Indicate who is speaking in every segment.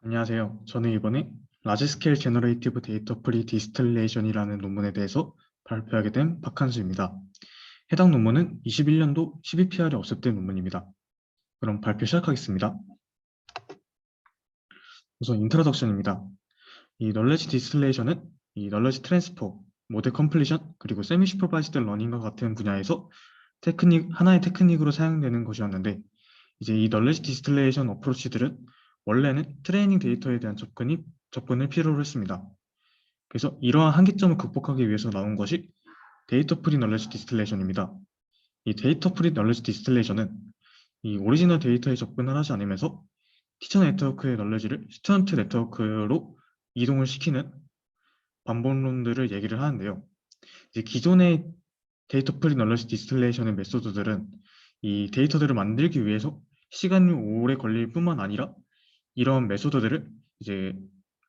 Speaker 1: 안녕하세요. 저는 이번에 라지 스케일 제너레이티브 데이터 프리 디스틸레이션이라는 논문에 대해서 발표하게 된 박한수입니다. 해당 논문은 21년도 12PR에 업습된 논문입니다. 그럼 발표 시작하겠습니다. 우선 인트로덕션입니다. 이 널리지 디스틸레이션은 이 널리지 트랜스퍼, 모델 컴플리션, 그리고 세미 슈퍼바이즈드 러닝과 같은 분야에서 하나의 테크닉으로 사용되는 것이었는데, 이제 이 널리지 디스틸레이션 어프로치들은 원래는 트레이닝 데이터에 대한 접근을 필요로 했습니다. 그래서 이러한 한계점을 극복하기 위해서 나온 것이 데이터 프리 널리지 디스틸레이션입니다. 이 데이터 프리 널리지 디스틸레이션은 이 오리지널 데이터에 접근을 하지 않으면서 티처 네트워크의 널리지를 스튜던트 네트워크로 이동을 시키는 반복론들을 얘기를 하는데요. 이제 기존의 데이터 프리 널리지 디스틸레이션의 메소드들은 이 데이터들을 만들기 위해서 시간이 오래 걸릴 뿐만 아니라 이런 메소드들을 이제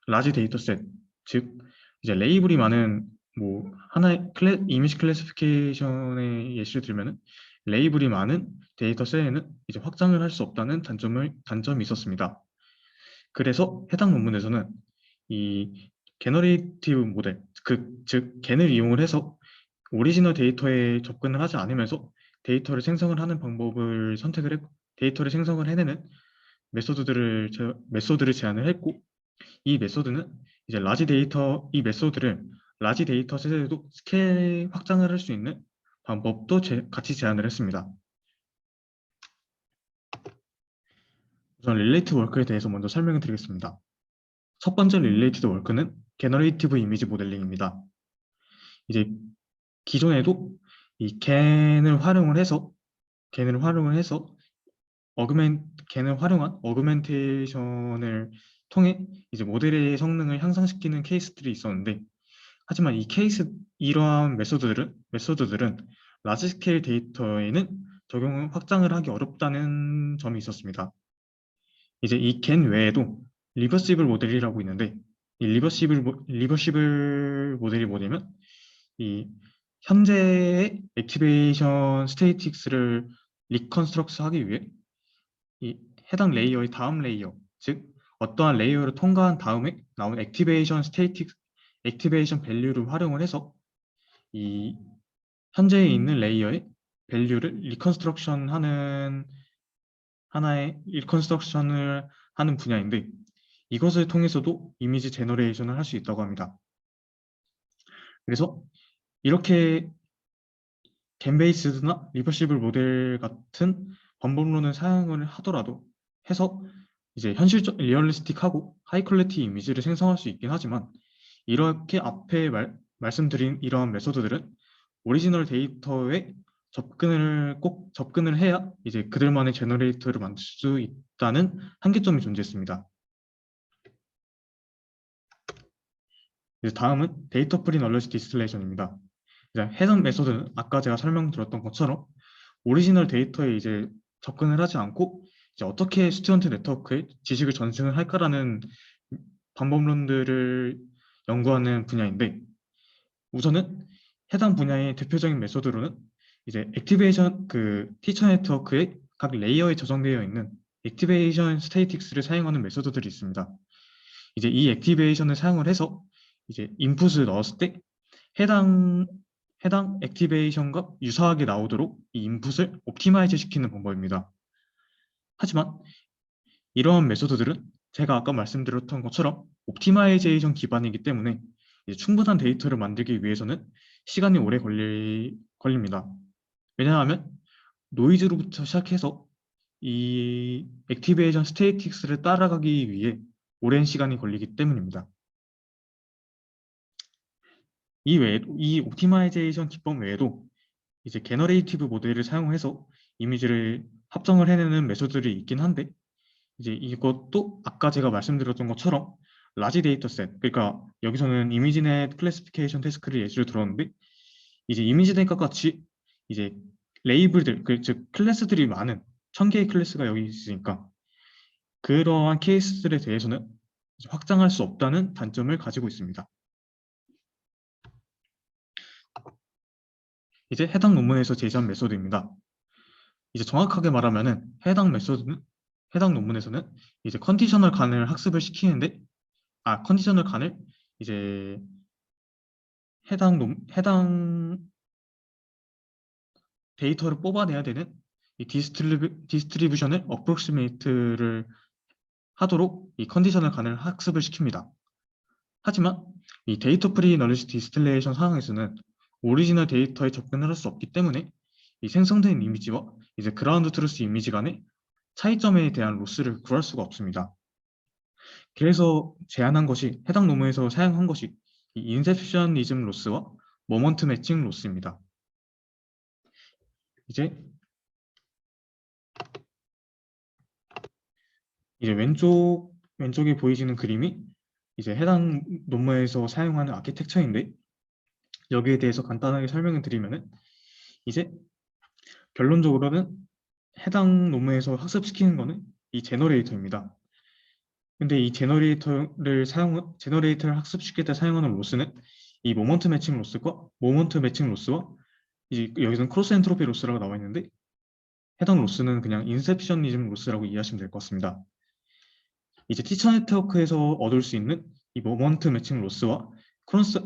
Speaker 1: 라지 데이터셋, 즉 이제 레이블이 많은 뭐 하나의 이미지 클래시피케이션의 예시를 들면은 레이블이 많은 데이터셋에는 이제 확장을 할 수 없다는 단점이 있었습니다. 그래서 해당 논문에서는 이 제너레이티브 모델, 즉 겐을 이용을 해서 오리지널 데이터에 접근을 하지 않으면서 데이터를 생성을 해내는 메소드를 제안을 했고, 이 메소드는 이제 이 메소드를 라지 데이터셋에도 스케일 확장을 할 수 있는 방법도 같이 제안을 했습니다. 우선 릴레이티브 워크에 대해서 먼저 설명을 드리겠습니다. 첫 번째 릴레이티브 워크는 제너레이티브 이미지 모델링입니다. 이제 기존에도 이 겐을 활용을 해서 겐을 활용한 어그멘테이션을 통해 이제 모델의 성능을 향상시키는 케이스들이 있었는데, 하지만 이러한 메소드들은 라지 스케일 데이터에는 적용을 확장을 하기 어렵다는 점이 있었습니다. 이제 이 겐 외에도 리버시블 모델이라고 있는데, 이 리버시블 모델이 뭐냐면 이 현재의 액티베이션 스테이틱스를 리컨스트럭트 하기 위해 이 해당 레이어의 다음 레이어, 즉 어떠한 레이어를 통과한 다음에 나온 액티베이션 밸류를 활용을 해서 이 현재에 있는 레이어의 밸류를 리컨스트럭션을 하는 분야인데, 이것을 통해서도 이미지 제너레이션을 할 수 있다고 합니다. 그래서 이렇게 겐베이스드나 리버시블 모델 같은 반복론을 사용을 하더라도 해서 이제 현실적 리얼리스틱하고 하이 퀄리티 이미지를 생성할 수 있긴 하지만, 이렇게 앞에 말씀드린 이러한 메소드들은 오리지널 데이터에 꼭 접근을 해야 이제 그들만의 제너레이터를 만들 수 있다는 한계점이 존재했습니다. 이제 다음은 데이터 프리 널리지 디스틸레이션입니다. 해당 메소드는 아까 제가 설명드렸던 것처럼 오리지널 데이터에 이제 접근을 하지 않고 이제 어떻게 스튜던트 네트워크에 지식을 전승을 할까라는 방법론들을 연구하는 분야인데, 우선은 해당 분야의 대표적인 메소드로는 이제 티처 네트워크의 각 레이어에 저장되어 있는 액티베이션 스테이틱스를 사용하는 메소드들이 있습니다. 이제 이 액티베이션을 사용을 해서 이제 인풋을 넣었을 때 해당 액티베이션과 유사하게 나오도록 이 인풋을 옵티마이즈 시키는 방법입니다. 하지만 이러한 메소드들은 제가 아까 말씀드렸던 것처럼 옵티마이제이션 기반이기 때문에 이제 충분한 데이터를 만들기 위해서는 시간이 오래 걸립니다. 왜냐하면 노이즈로부터 시작해서 이 액티베이션 스테이틱스를 따라가기 위해 오랜 시간이 걸리기 때문입니다. 이 옵티마이제이션 기법 외에도 이제 제너레이티브 모델을 사용해서 이미지를 합성을 해내는 메소드들이 있긴 한데, 이제 이것도 아까 제가 말씀드렸던 것처럼 라지 데이터셋, 그러니까 여기서는 이미지넷 클래시피케이션 태스크를 예시로 들었는데, 이제 이미지넷과 같이 이제 레이블들, 즉 클래스들이 많은 1000개의 클래스가 여기 있으니까 그러한 케이스들에 대해서는 확장할 수 없다는 단점을 가지고 있습니다. 이제 해당 논문에서 제시한 메소드입니다. 이제 정확하게 말하면은 해당 논문에서는 이제 컨디셔널 간을 학습을 시키는데, 컨디셔널 간을 이제 해당 데이터를 뽑아내야 되는 이 디스트리뷰션을 어프로시메이트를 하도록 이 컨디셔널 간을 학습을 시킵니다. 하지만 이 데이터 프리 널리지 디스틸레이션 상황에서는 오리지널 데이터에 접근을 할 수 없기 때문에 이 생성된 이미지와 이제 그라운드 트루스 이미지 간의 차이점에 대한 로스를 구할 수가 없습니다. 그래서 제안한 것이 해당 논문에서 사용한 것이 이 인셉션니즘 로스와 모먼트 매칭 로스입니다. 이제 왼쪽에 보이시는 그림이 이제 해당 논문에서 사용하는 아키텍처인데, 여기에 대해서 간단하게 설명을 드리면은 이제 결론적으로는 해당 논문에서 학습시키는 거는 이 제너레이터입니다. 근데 이 제너레이터를 학습시킬 때 사용하는 로스는 이 모먼트 매칭 로스와 이제 여기서는 크로스 엔트로피 로스라고 나와 있는데, 해당 로스는 그냥 인셉션니즘 로스라고 이해하시면 될 것 같습니다. 이제 티처 네트워크에서 얻을 수 있는 이 모먼트 매칭 로스와 크로스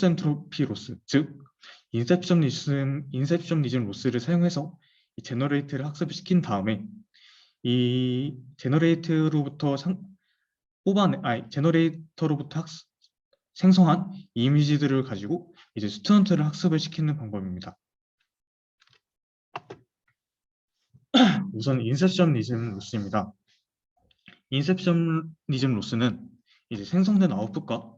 Speaker 1: 엔트로피 로스, 즉 인셉션니즘 로스를 사용해서 이 제너레이터를 학습을 시킨 다음에 이 제너레이터로부터 생성한 이미지들을 가지고 이제 스튜던트를 학습을 시키는 방법입니다. 우선 인셉션니즘 로스입니다. 인셉션니즘 로스는 이제 생성된 아웃풋과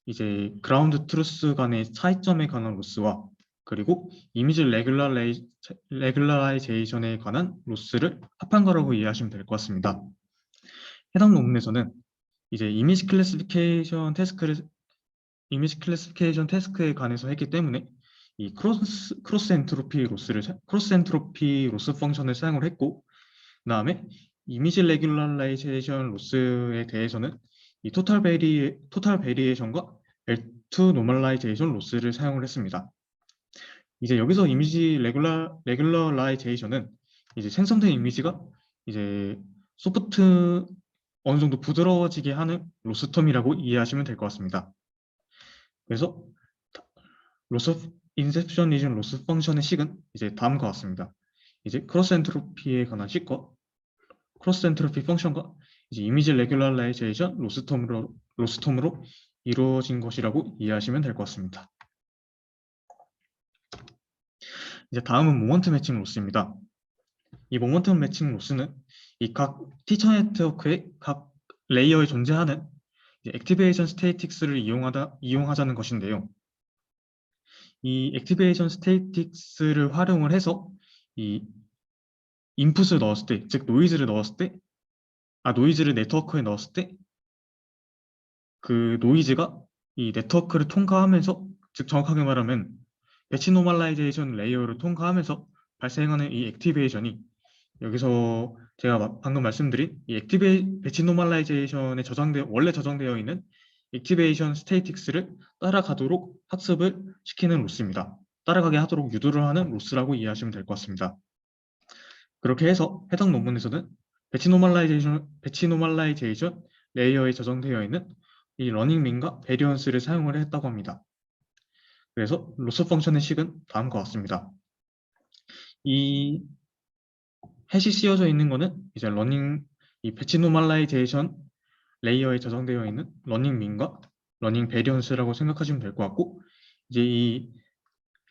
Speaker 1: 이제 그라운드 트루스 간의 차이점에 관한 로스와 그리고 이미지 레귤러라이제이션에 관한 로스를 합한 거라고 이해하시면 될 것 같습니다. 해당 논문에서는 이제 이미지 클래시피케이션 태스크에 관해서 했기 때문에 이 크로스 엔트로피 로스 펑션을 사용을 했고, 그다음에 이미지 레귤러라이제이션 로스에 대해서는 이 토탈 베리에이션과 L2 노멀라이제이션 로스를 사용을 했습니다. 이제 여기서 이미지 레귤러라이제이션은 이제 생성된 이미지가 이제 소프트 어느 정도 부드러워지게 하는 로스텀이라고 이해하시면 될 것 같습니다. 그래서 인셉션니즘 로스 펑션의 식은 이제 다음과 같습니다. 이제 크로스 엔트로피에 관한 식과 크로스 엔트로피 펑션과 이제 이미지 레귤러라이제이션 로스텀으로 이루어진 것이라고 이해하시면 될 것 같습니다. 이제 다음은 모먼트 매칭 로스입니다. 이 모먼트 매칭 로스는 이 각 티처 네트워크의 각 레이어에 존재하는 액티베이션 스테이틱스를 이용하자는 것인데요. 이 액티베이션 스테이틱스를 활용을 해서 이 인풋을 넣었을 때, 즉 노이즈를 네트워크에 넣었을 때 그 노이즈가 이 네트워크를 통과하면서, 즉 정확하게 말하면 배치 노멀라이제이션 레이어를 통과하면서 발생하는 이 액티베이션이, 여기서 제가 방금 말씀드린 이 배치 노멀라이제이션에 원래 저장되어 있는 액티베이션 스테이틱스를 따라가도록 학습을 시키는 로스입니다. 따라가게 하도록 유도를 하는 로스라고 이해하시면 될 것 같습니다. 그렇게 해서 해당 논문에서는 배치 노멀라이제이션 레이어에 저장되어 있는 이 러닝민과 베리언스를 사용을 했다고 합니다. 그래서 로스 펑션의 식은 다음과 같습니다. 이 해시 씌워져 있는 거는 이제 이 배치 노멀라이제이션 레이어에 저장되어 있는 러닝민과 러닝 베리언스라고 생각하시면 될 것 같고, 이제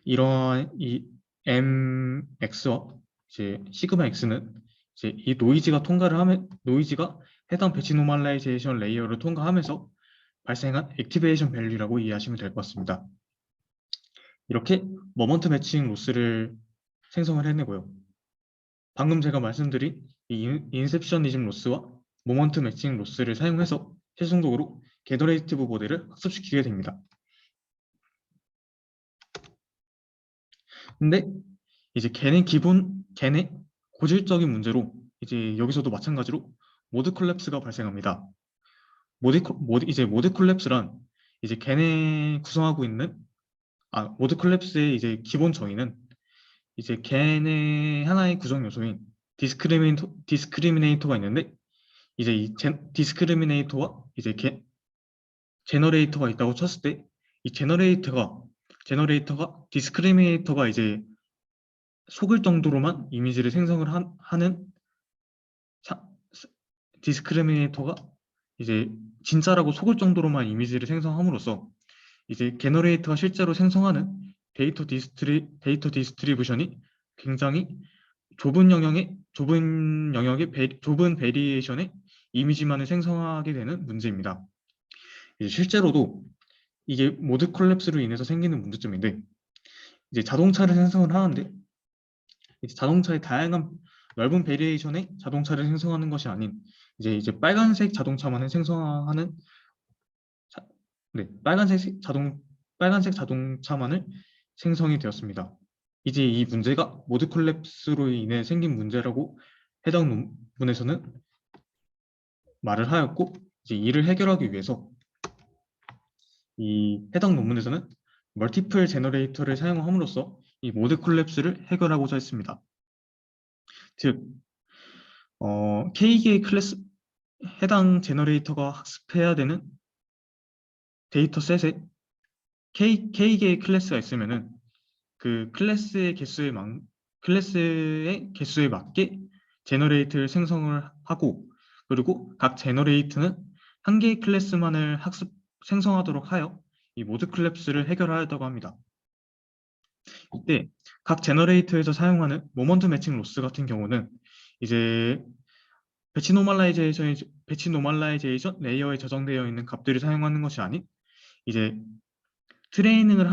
Speaker 1: 이러한 이 MX와 이제 시그마 X는 이제 이 노이즈가 해당 배치 노멀라이제이션 레이어를 통과하면서 발생한 액티베이션 밸류라고 이해하시면 될 것 같습니다. 이렇게 모먼트 매칭 로스를 생성을 해내고요. 방금 제가 말씀드린 이 인셉션니즘 로스와 모먼트 매칭 로스를 사용해서 최종적으로 게너레이티브 모델을 학습시키게 됩니다. 근데 이제 걔네 고질적인 문제로 이제 여기서도 마찬가지로 모드 콜랩스가 발생합니다. 모드 콜랩스란 이제 걔네 구성하고 있는 모드 콜랩스의 이제 기본 정의는 이제 걔네 하나의 구성 요소인 디스크리미네이터가 있는데 이제 이 디스크리미네이터와 이제 제너레이터가 있다고 쳤을 때 이 제너레이터가 디스크리미네이터가 이제 속을 정도로만 이미지를 생성을 하는 사- 디스크리미네이터가 이제 진짜라고 속을 정도로만 이미지를 생성함으로써 이제 제너레이터가 실제로 생성하는 데이터 디스트리뷰션이 굉장히 좁은 베리에이션의 이미지만을 생성하게 되는 문제입니다. 이제 실제로도 이게 모드 콜랩스로 인해서 생기는 문제점인데 이제 자동차를 생성을 하는데 이제 자동차의 다양한 넓은 베리에이션의 자동차를 생성하는 것이 아닌 이제 빨간색 자동차만을 생성하는 자- 네, 빨간색 자동차만을 생성이 되었습니다. 이제 이 문제가 모드 콜랩스로 인해 생긴 문제라고 해당 논문에서는 말을 하였고 이제 이를 해결하기 위해서 이 해당 논문에서는 멀티플 제너레이터를 사용함으로써 이 모드 콜랩스를 해결하고자 했습니다. 즉, K개의 클래스 해당 제너레이터가 학습해야 되는 데이터셋에 K개의 클래스가 있으면은 그 클래스의 개수에 맞게 제너레이터를 생성을 하고 그리고 각 제너레이터는 한 개의 클래스만을 생성하도록 하여 이 모드 콜랩스를 해결하였다고 합니다. 이때 각 제너레이터에서 사용하는 모먼트 매칭 로스 같은 경우는 이제 배치 노멀라이제이션 레이어에 저장되어 있는 값들을 사용하는 것이 아닌 이제 트레이닝을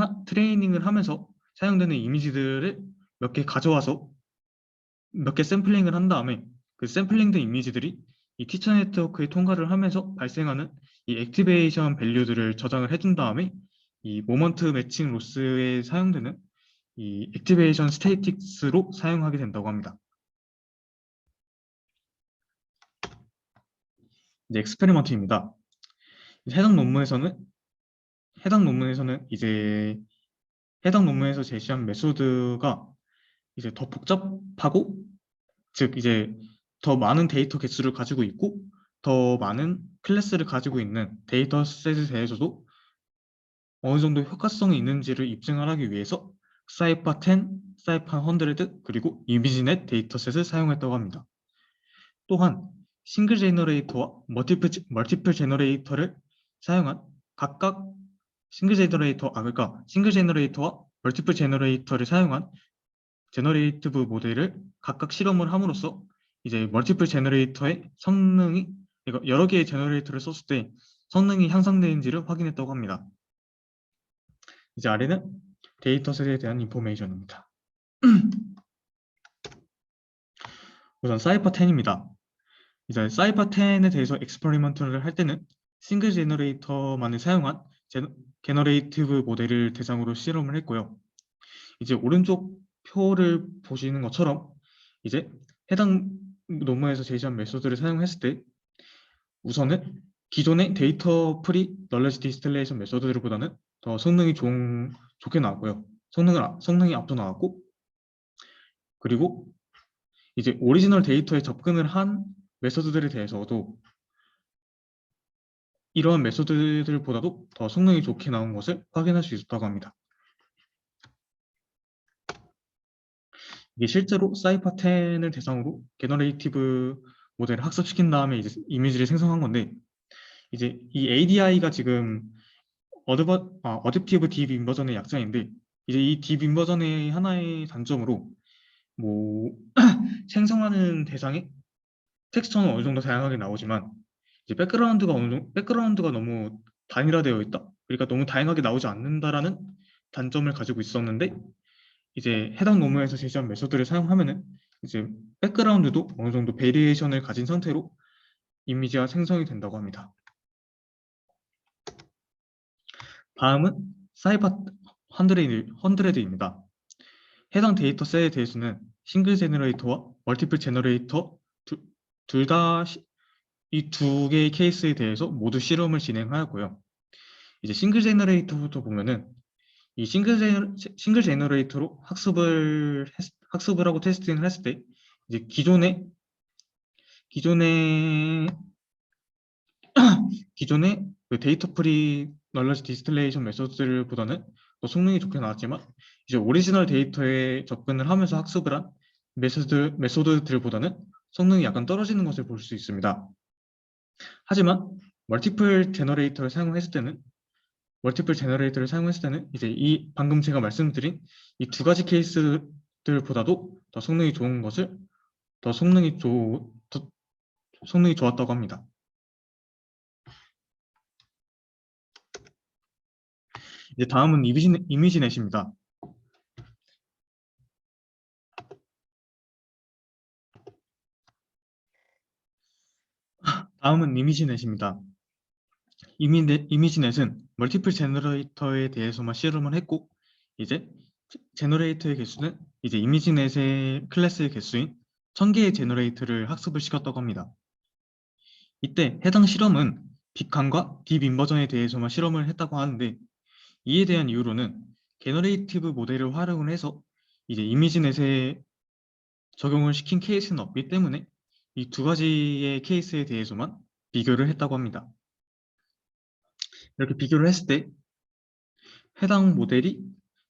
Speaker 1: 하면서 사용되는 이미지들을 몇 개 가져와서 몇 개 샘플링을 한 다음에 그 샘플링된 이미지들이 이 티처 네트워크에 통과를 하면서 발생하는 이 액티베이션 밸류들을 저장을 해준 다음에 이 모먼트 매칭 로스에 사용되는 이 액티베이션 스테이틱스로 사용하게 된다고 합니다. 이제 엑스페리먼트입니다. 해당 논문에서는 이제 해당 논문에서 제시한 메소드가 이제 더 복잡하고 즉 이제 더 많은 데이터 개수를 가지고 있고 더 많은 클래스를 가지고 있는 데이터셋에 대해서도 어느 정도 효과성이 있는지를 입증하기 위해서 사이파 10, 사이파 100 그리고 이미지넷 데이터셋을 사용했다고 합니다. 또한 싱글 제너레이터와 멀티플 제너레이터를 사용한 각각 싱글 제너레이터와 멀티플 제너레이터를 사용한 제너레이티브 모델을 각각 실험을 함으로써 이제 멀티플 제너레이터의 성능이 여러 개의 제너레이터를 썼을 때 성능이 향상되는지를 확인했다고 합니다. 이제 아래는 데이터셋에 대한 인포메이션입니다. 우선 사이퍼 10입니다. 이제 사이퍼 10에 대해서 엑스퍼리먼트를 할 때는 싱글 제너레이터만을 사용한 제너레이티브 모델을 대상으로 실험을 했고요. 이제 오른쪽 표를 보시는 것처럼 이제 해당 논문에서 제시한 메소드를 사용했을 때 우선은 기존의 데이터 프리 널리지 디스틸레이션 메소드들보다는 더 좋게 나왔고요. 성능이 앞서 나왔고 그리고 이제 오리지널 데이터에 접근을 한 메소드들에 대해서도 이러한 메소드들보다도 더 성능이 좋게 나온 것을 확인할 수 있었다고 합니다. 이게 실제로 사이파 10을 대상으로 제너레이티브 모델을 학습시킨 다음에 이제 이미지를 생성한 건데 이제 이 ADI가 지금 어댑티브 딥 인버전의 약자인데 이제 이 딥 인버전의 하나의 단점으로 뭐 생성하는 대상의 텍스처는 어느 정도 다양하게 나오지만 이제 백그라운드가 너무 단일화되어 있다. 그러니까 너무 다양하게 나오지 않는다라는 단점을 가지고 있었는데 이제 해당 논문에서 제시한 메소드를 사용하면은 이제 백그라운드도 어느 정도 베리에이션을 가진 상태로 이미지가 생성이 된다고 합니다. 다음은 사이버 100입니다. 해당 데이터셋에 대해서는 싱글 제너레이터와 멀티플 제너레이터 둘 다 이 두 개의 케이스에 대해서 모두 실험을 진행하였고요. 이제 싱글 제너레이터부터 보면은 이 싱글 제너레이터로 학습을 하고 테스팅을 했을 때 이제 기존의 기존의 그 데이터 프리 널러지 디스틸레이션 메소드들보다는 더 성능이 좋게 나왔지만 이제 오리지널 데이터에 접근을 하면서 학습을 한 메소드들보다는 성능이 약간 떨어지는 것을 볼 수 있습니다. 하지만 멀티플 제너레이터를 사용했을 때는 이제 이 방금 제가 말씀드린 이 두 가지 케이스들보다도 더 성능이 좋았다고 합니다. 이제 다음은 이미지넷입니다. 다음은 이미지넷입니다. 이미지넷은 멀티플 제너레이터에 대해서만 실험을 했고, 이제 제너레이터의 개수는 이제 이미지넷의 클래스의 개수인 1000개의 제너레이터를 학습을 시켰다고 합니다. 이때 해당 실험은 빅칸과 딥인버전에 대해서만 실험을 했다고 하는데, 이에 대한 이유로는 제너레이티브 모델을 활용을 해서 이제 이미지넷에 적용을 시킨 케이스는 없기 때문에 이 두 가지의 케이스에 대해서만 비교를 했다고 합니다. 이렇게 비교를 했을 때 해당 모델이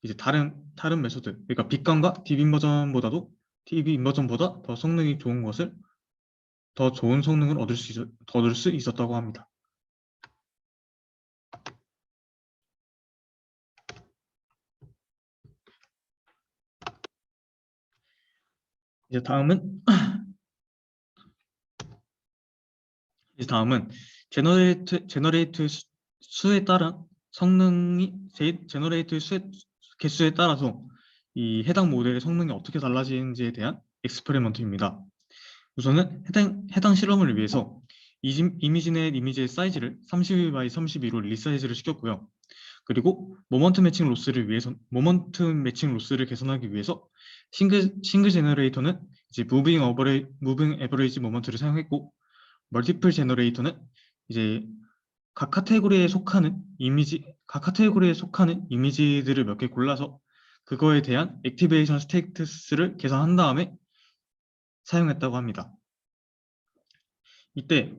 Speaker 1: 이제 다른 메소드, 그러니까 빅감과 딥인버전보다 더 성능이 좋은 더 좋은 성능을 얻을 수 있었다고 합니다. 이제 다음은 제너레이트 수에 따라 제너레이트 개수에 따라서 이 해당 모델의 성능이 어떻게 달라지는지에 대한 엑스페리먼트입니다. 우선은 해당 실험을 위해서 이미지넷 이미지의 사이즈를 32 by 32로 리사이즈를 시켰고요. 그리고 모먼트 매칭 로스를 개선하기 위해서 싱글 제너레이터는 이제 무빙 에버리지 모먼트를 사용했고, 멀티플 제너레이터는 이제 각 카테고리에 속하는 이미지들을 몇 개 골라서 그거에 대한 액티베이션 스테이터스를 계산한 다음에 사용했다고 합니다. 이때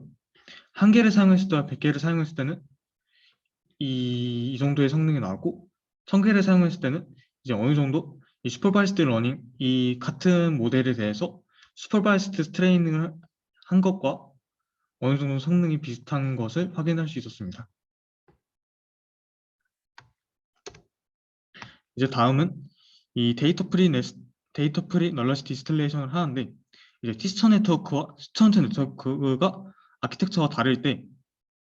Speaker 1: 한 개를 사용했을 때와 100개를 사용했을 때는 이 정도의 성능이 나왔고, 1000개를 사용했을 때는 이제 어느 정도 이 슈퍼바이스드 러닝, 이 같은 모델에 대해서 슈퍼바이스드 트레이닝을 한 것과 어느 정도 성능이 비슷한 것을 확인할 수 있었습니다. 이제 다음은 이 데이터 프리 널러지 디스틸레이션을 하는데, 이제 티스처 네트워크와 스튜던트 네트워크가 아키텍처가 다를 때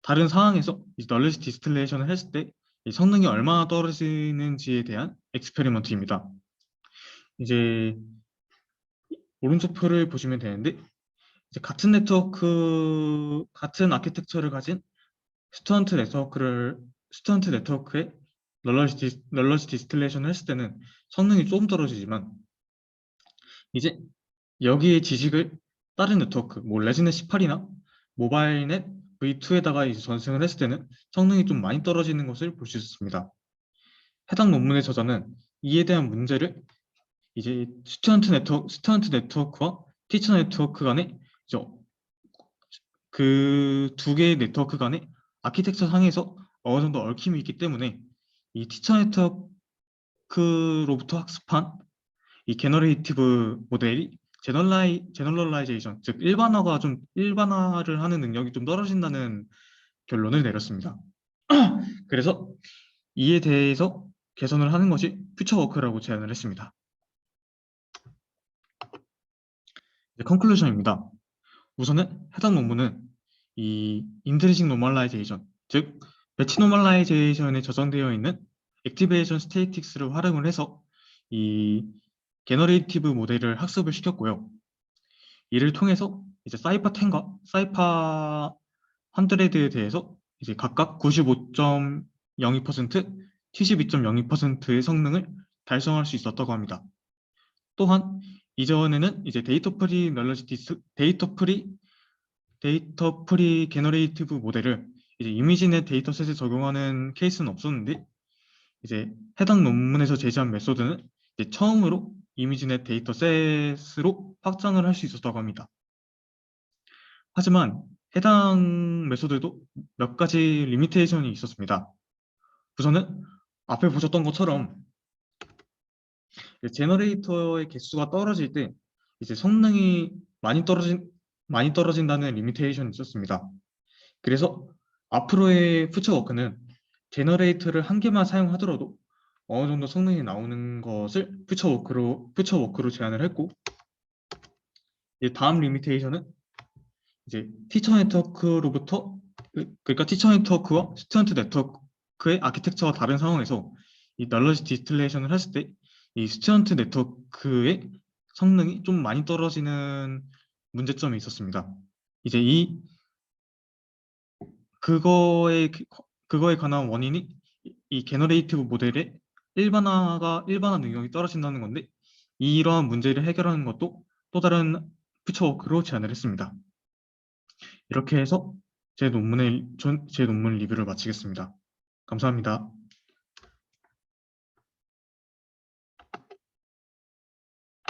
Speaker 1: 다른 상황에서 널러지 디스틸레이션을 했을 때 이 성능이 얼마나 떨어지는지에 대한 엑스페리먼트입니다. 이제 오른쪽 표를 보시면 되는데, 이제 같은 아키텍처를 가진 스튜던트 네트워크에 널러지 디스틸레이션을 했을 때는 성능이 조금 떨어지지만, 이제 여기에 지식을 다른 네트워크, 뭐 레지넷 18이나 모바일넷 V2에다가 이제 전승을 했을 때는 성능이 좀 많이 떨어지는 것을 볼 수 있습니다. 해당 논문의 저자는 이에 대한 문제를 이제 스튜던트 네트워크와 티처 네트워크 간의 그 두 개의 네트워크 간의 아키텍처 상에서 어느 정도 얽힘이 있기 때문에 이 티처 네트워크로부터 학습한 이 제너레이티브 모델이 제너럴라이제이션, 즉 일반화를 하는 능력이 좀 떨어진다는 결론을 내렸습니다. 그래서 이에 대해서 개선을 하는 것이 퓨처워크라고 제안을 했습니다. 컨클루션입니다. 우선은 해당 논문은 이 인트리식 노멀라이제이션, 즉 배치 노멀라이제이션에 저장되어 있는 액티베이션 스테이틱스를 활용을 해서 이 제너레이티브 모델을 학습을 시켰고요. 이를 통해서 이제 사이파 10과 사이파 100에 대해서 이제 각각 95.02%, 72.02%의 성능을 달성할 수 있었다고 합니다. 또한 이전에는 이제 데이터 프리 제너레이티브 모델을 이제 이미지넷 데이터셋에 적용하는 케이스는 없었는데, 이제 해당 논문에서 제시한 메소드는 이제 처음으로 이미지넷 데이터셋으로 확장을 할 수 있었다고 합니다. 하지만 해당 메소드도 몇 가지 리미테이션이 있었습니다. 우선은 앞에 보셨던 것처럼 제너레이터의 개수가 떨어질 때 이제 성능이 많이 떨어진다는 리미테이션이 있었습니다. 그래서 앞으로의 퓨처워크는 제너레이터를 한 개만 사용하더라도 어느 정도 성능이 나오는 것을 퓨처워크로 제안을 했고, 이제 다음 리미테이션은 이제 티처 네트워크로부터 그러니까 티처 네트워크와 스튜던트 네트워크의 아키텍처가 다른 상황에서 이 널러지 디스틸레이션을 했을 때 이 스튜던트 네트워크의 성능이 좀 많이 떨어지는 문제점이 있었습니다. 이제 그거에 그거에 관한 원인이 이 제너레이티브 모델의 일반화 능력이 떨어진다는 건데, 이러한 문제를 해결하는 것도 또 다른 퓨처워크로 제안을 했습니다. 이렇게 해서 제 논문 리뷰를 마치겠습니다. 감사합니다.